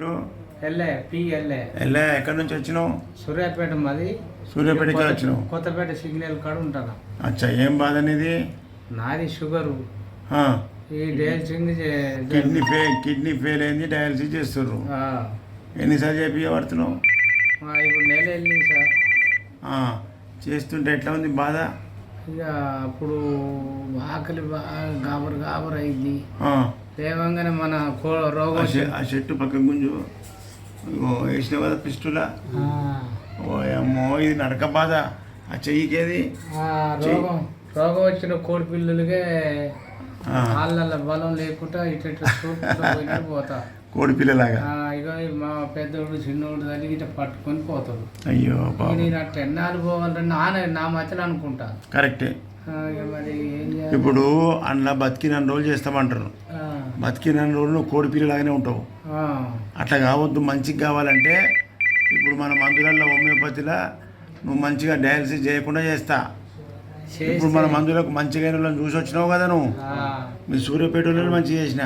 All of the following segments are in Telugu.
పేరు? ఎల్లే. ఎక్కడి నుంచి వచ్చినావు? సూర్యాపేట మాది. సూర్యాపేటకి వచ్చినావు? కొత్తపేట సిగ్నల్ కాడ ఉంటాను. అచ్చా, ఏం బాధ అనేది? నాది షుగరు. ఈ డయాలసింగ్ కిడ్నీ ఫెయిల్ అయింది, డయాలసిస్ చేస్తుర్రు. ఎన్నిసార్లు చెప్పి పడుతున్నావు? ఇప్పుడు నెల వెళ్ళింది సార్. చేస్తుంటే ఎట్లా ఉంది బాధ? ఇక అప్పుడు ఆకలి గాబరు అయింది. లేవంగానే మన రోగం. ఆ చెట్టు పక్క గుంజు వేసినావు కదా పిస్టులా. ఓ అమ్మో, ఇది నడక బాధ. ఆ చెయ్యికేది రోగం వచ్చిన కోడి పిల్లలకే వాళ్ళ బలం లేకుండా ఇట్లా పోతా. కోడి పిల్లలాగా ఇక మా పెద్దోడు చిన్నోడు తల్లి ఇట్లా పట్టుకొని పోతాడు. అయ్యో నేను అట్లా ఎన్నాళ్ళు పోవాలని నా మధ్యలో అనుకుంటా. కరెక్టే. మరి ఏం చేయాలి? ఇప్పుడు అందులో బతికినన్ని రోజులు చేస్తామంటారు. బతికినన్ని రోజులు నువ్వు కోడి పిల్లలాగానే ఉంటావు. అట్లా కావద్దు. మంచిగా కావాలంటే ఇప్పుడు మన మందులలో హోమియోపతిలో నువ్వు మంచిగా డయాలసిస్ చేయకుండా చేస్తా. ఇప్పుడు మన మందులకు మంచిగా చూసి వచ్చినావు కదా నువ్వు. మీ సూర్యాపేటలో మంచిగా చేసిన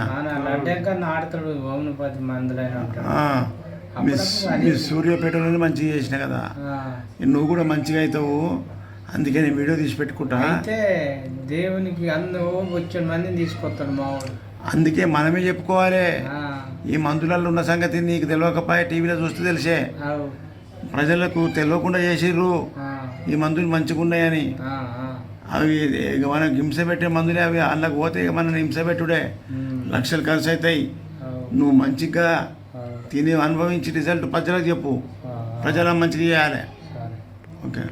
మీ సూర్యాపేటలో మంచిగా చేసిన కదా. నువ్వు కూడా మంచిగా అవుతావు. అందుకే నేను వీడియో తీసి పెట్టుకుంటా. అయితే దేవునికి అందరూ వచ్చిన మందిని తీసుకొస్తాడు మావాడు. అందుకే మనమే చెప్పుకోవాలి. ఈ మందులలో ఉన్న సంగతి నీకు తెలియకపోయా, టీవీలో చూస్తే తెలిసే. ప్రజలకు తెలియకుండా చేసిర్రు ఈ మందులు మంచిగా ఉన్నాయని. అవి మనకు హింస పెట్టే మందులే అవి. అందులోకి పోతే మనం హింస పెట్టుడే లక్షలు ఖర్చు అవుతాయి. నువ్వు మంచిగా తిని అనుభవించి రిజల్ట్ ప్రజలకు చెప్పు. ప్రజలకు మంచిగా చేయాలి. ఓకే.